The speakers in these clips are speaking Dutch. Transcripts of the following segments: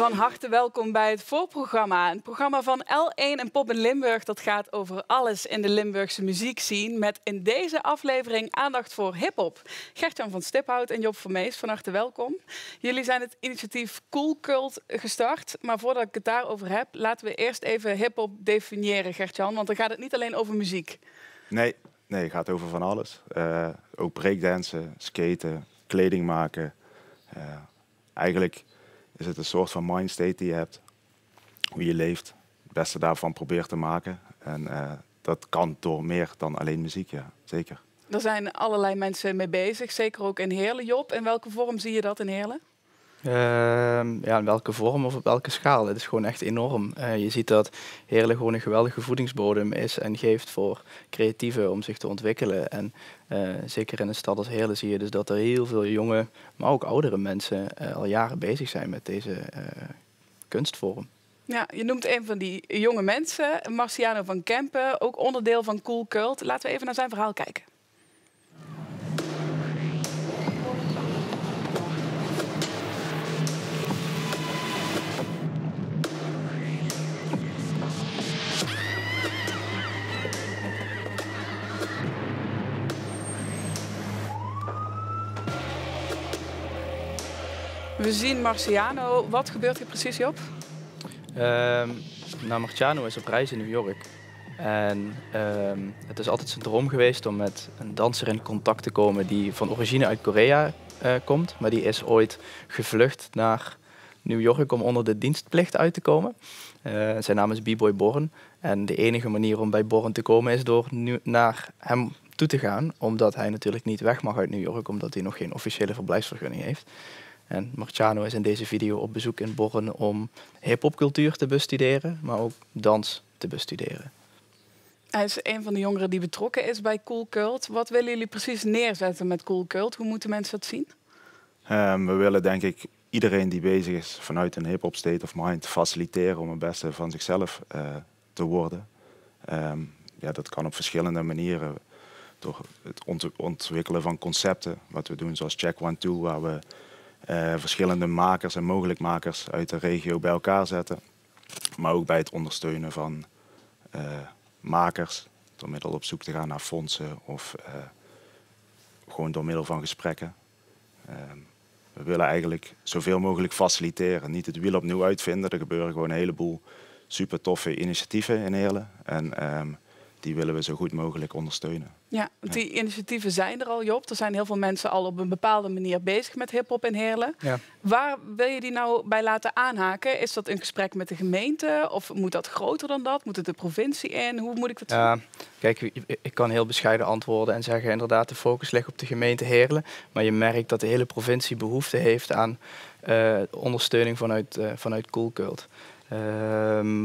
Van harte welkom bij het voorprogramma. Een programma van L1 en Pop in Limburg. Dat gaat over alles in de Limburgse muziekscene. Met in deze aflevering aandacht voor hiphop. Gert-Jan van Stiphout en Job Vermees, van harte welkom. Jullie zijn het initiatief Cool Cult gestart. Maar voordat ik het daarover heb, laten we eerst even hiphop definiëren, Gert-Jan. Want dan gaat het niet alleen over muziek. Nee, het gaat over van alles. Ook breakdansen, skaten, kleding maken. Eigenlijk is het een soort van mindstate die je hebt. Hoe je leeft. Het beste daarvan probeert te maken. En dat kan door meer dan alleen muziek, ja. Zeker. Er zijn allerlei mensen mee bezig. Zeker ook in Heerlen, Job. In welke vorm zie je dat in Heerlen? Ja, in welke vorm of op welke schaal. Het is gewoon echt enorm. Je ziet dat Heerlen gewoon een geweldige voedingsbodem is en geeft voor creatieven om zich te ontwikkelen. En zeker in een stad als Heerlen zie je dus dat er heel veel jonge, maar ook oudere mensen al jaren bezig zijn met deze kunstvorm. Ja, je noemt een van die jonge mensen, Marciano van Kempen, ook onderdeel van Cool Cult. Laten we even naar zijn verhaal kijken. We zien Marciano. Wat gebeurt hier precies, Job? Marciano is op reis in New York. En het is altijd zijn droom geweest om met een danser in contact te komen die van origine uit Korea komt. Maar die is ooit gevlucht naar New York om onder de dienstplicht uit te komen. Zijn naam is B-Boy Born. En de enige manier om bij Born te komen is door naar hem toe te gaan. Omdat hij natuurlijk niet weg mag uit New York, omdat hij nog geen officiële verblijfsvergunning heeft. En Marciano is in deze video op bezoek in Born om hiphopcultuur te bestuderen, maar ook dans te bestuderen. Hij is een van de jongeren die betrokken is bij Cool Cult. Wat willen jullie precies neerzetten met Cool Cult? Hoe moeten mensen dat zien? We willen denk ik iedereen die bezig is vanuit een hip-hop state of mind faciliteren om het beste van zichzelf te worden. Dat kan op verschillende manieren. Door het ontwikkelen van concepten, wat we doen zoals Check 1, 2, waar we verschillende makers en mogelijkmakers uit de regio bij elkaar zetten. Maar ook bij het ondersteunen van makers, door middel op zoek te gaan naar fondsen of gewoon door middel van gesprekken. We willen eigenlijk zoveel mogelijk faciliteren, niet het wiel opnieuw uitvinden. Er gebeuren gewoon een heleboel super toffe initiatieven in Heerlen. En die willen we zo goed mogelijk ondersteunen. Ja, want die initiatieven zijn er al, Job. Er zijn heel veel mensen al op een bepaalde manier bezig met hiphop in Heerlen. Ja. Waar wil je die nou bij laten aanhaken? Is dat een gesprek met de gemeente? Of moet dat groter dan dat? Moet het de provincie in? Hoe moet ik dat zien? Kijk, ik kan heel bescheiden antwoorden en zeggen inderdaad de focus ligt op de gemeente Heerlen. Maar je merkt dat de hele provincie behoefte heeft aan ondersteuning vanuit Cool Cult.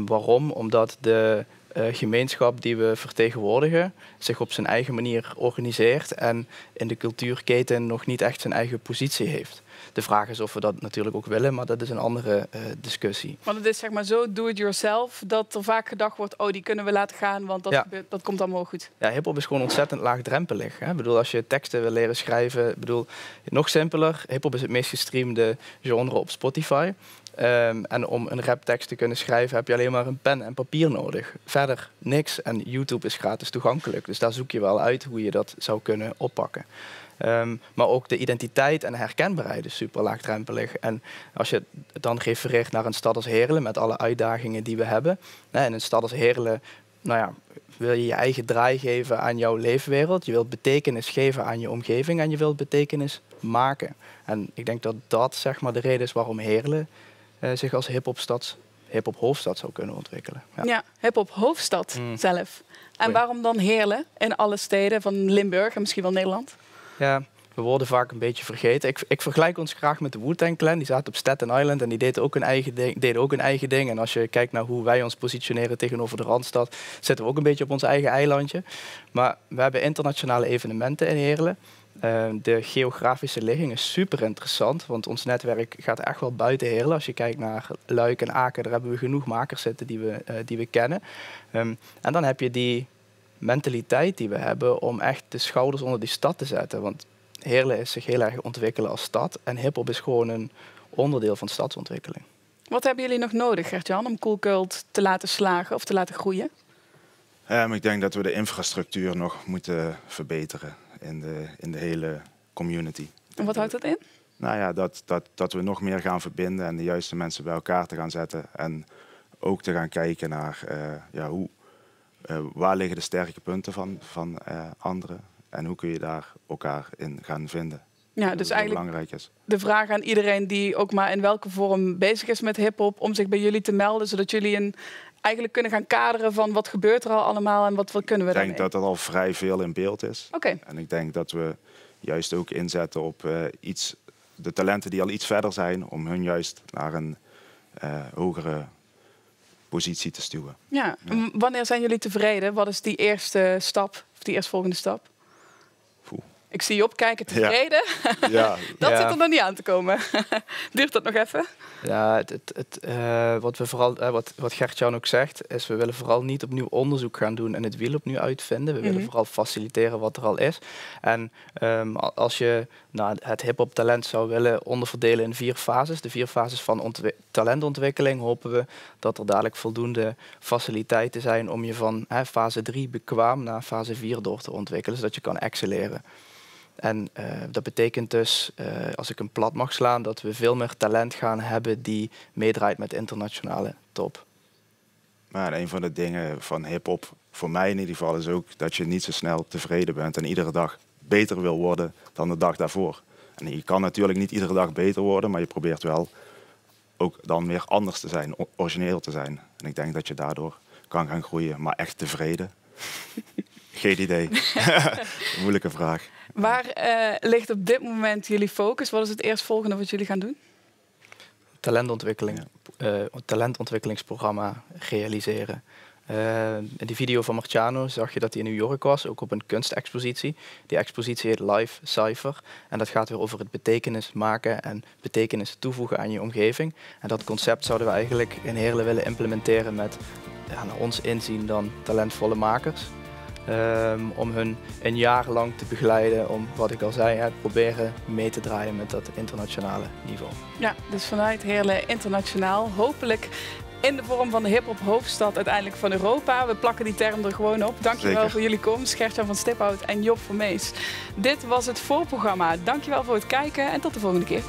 Waarom? Omdat de gemeenschap die we vertegenwoordigen zich op zijn eigen manier organiseert en in de cultuurketen nog niet echt zijn eigen positie heeft. De vraag is of we dat natuurlijk ook willen, maar dat is een andere discussie. Want het is zeg maar zo do-it-yourself dat er vaak gedacht wordt, die kunnen we laten gaan, want dat komt allemaal goed. Ja, hiphop is gewoon ontzettend laagdrempelig. Hè? Ik bedoel, als je teksten wil leren schrijven, nog simpeler, hiphop is het meest gestreamde genre op Spotify. En om een raptekst te kunnen schrijven heb je alleen maar een pen en papier nodig. Verder niks. En YouTube is gratis toegankelijk. Dus daar zoek je wel uit hoe je dat zou kunnen oppakken. Maar ook de identiteit en herkenbaarheid is super laagdrempelig. En als je dan refereert naar een stad als Heerlen met alle uitdagingen die we hebben. In een stad als Heerlen wil je je eigen draai geven aan jouw leefwereld. Je wilt betekenis geven aan je omgeving en je wilt betekenis maken. En ik denk dat dat zeg maar de reden is waarom Heerlen zich als hip-hop hoofdstad zou kunnen ontwikkelen. Ja, hip-hop hoofdstad zelf. En waarom dan Heerlen in alle steden van Limburg en misschien wel Nederland? Ja, we worden vaak een beetje vergeten. Ik vergelijk ons graag met de Wu-Tang Clan. Die zaten op Staten Island en die deden ook een eigen ding. En als je kijkt naar hoe wij ons positioneren tegenover de Randstad, zitten we ook een beetje op ons eigen eilandje. Maar we hebben internationale evenementen in Heerlen. De geografische ligging is super interessant, want ons netwerk gaat echt wel buiten Heerlen. Als je kijkt naar Luik en Aken, daar hebben we genoeg makers zitten die we kennen. En dan heb je die mentaliteit die we hebben om echt de schouders onder die stad te zetten. Want Heerlen is zich heel erg ontwikkelen als stad en hiphop is gewoon een onderdeel van stadsontwikkeling. Wat hebben jullie nog nodig, Gert-Jan, om Cool Cult te laten slagen of te laten groeien? Ik denk dat we de infrastructuur nog moeten verbeteren in de hele community. En wat houdt dat in? Nou ja, dat we nog meer gaan verbinden en de juiste mensen bij elkaar te gaan zetten. En ook te gaan kijken naar waar liggen de sterke punten van anderen. En hoe kun je daar elkaar in gaan vinden. Ja, dus eigenlijk belangrijk is. De vraag aan iedereen die ook maar in welke vorm bezig is met hiphop, om zich bij jullie te melden, zodat jullie eigenlijk kunnen gaan kaderen van wat gebeurt er al allemaal en wat kunnen we daarmee. Ik denk dat er al vrij veel in beeld is. Okay. En ik denk dat we juist ook inzetten op de talenten die al iets verder zijn, om hun juist naar een hogere positie te stuwen. Ja. Wanneer zijn jullie tevreden? Wat is die eerste stap, of die eerstvolgende stap? Ik zie je opkijken, tevreden. Ja. Dat zit er nog niet aan te komen. Duurt dat nog even? Ja, wat Gert-Jan ook zegt, is we willen vooral niet opnieuw onderzoek gaan doen en het wiel opnieuw uitvinden. We willen vooral faciliteren wat er al is. En als je het hip-hop talent zou willen onderverdelen in 4 fases, de 4 fases van talentontwikkeling, hopen we dat er dadelijk voldoende faciliteiten zijn om je van fase 3 bekwaam naar fase 4 door te ontwikkelen, zodat je kan excelleren. En dat betekent dus, als ik hem plat mag slaan, dat we veel meer talent gaan hebben die meedraait met internationale top. Maar een van de dingen van hiphop, voor mij in ieder geval, is ook dat je niet zo snel tevreden bent en iedere dag beter wil worden dan de dag daarvoor. En je kan natuurlijk niet iedere dag beter worden, maar je probeert wel ook dan weer anders te zijn, origineel te zijn. En ik denk dat je daardoor kan gaan groeien, maar echt tevreden? Geen idee. Moeilijke vraag. Waar ligt op dit moment jullie focus? Wat is het eerstvolgende wat jullie gaan doen? Talentontwikkeling. Talentontwikkelingsprogramma realiseren. In die video van Marciano zag je dat hij in New York was, ook op een kunstexpositie. Die expositie heet Live Cypher. En dat gaat weer over het betekenis maken en betekenis toevoegen aan je omgeving. En dat concept zouden we eigenlijk in Heerlen willen implementeren met, naar ons inzien, dan talentvolle makers. Om hun een jaar lang te begeleiden om, wat ik al zei, proberen mee te draaien met dat internationale niveau. Ja, dus vanuit Heerlen internationaal, hopelijk in de vorm van de hiphop hoofdstad uiteindelijk van Europa. We plakken die term er gewoon op. Dankjewel voor jullie komst, Gert-Jan van Stiphout en Job Vermees. Dit was het voorprogramma. Dankjewel voor het kijken en tot de volgende keer.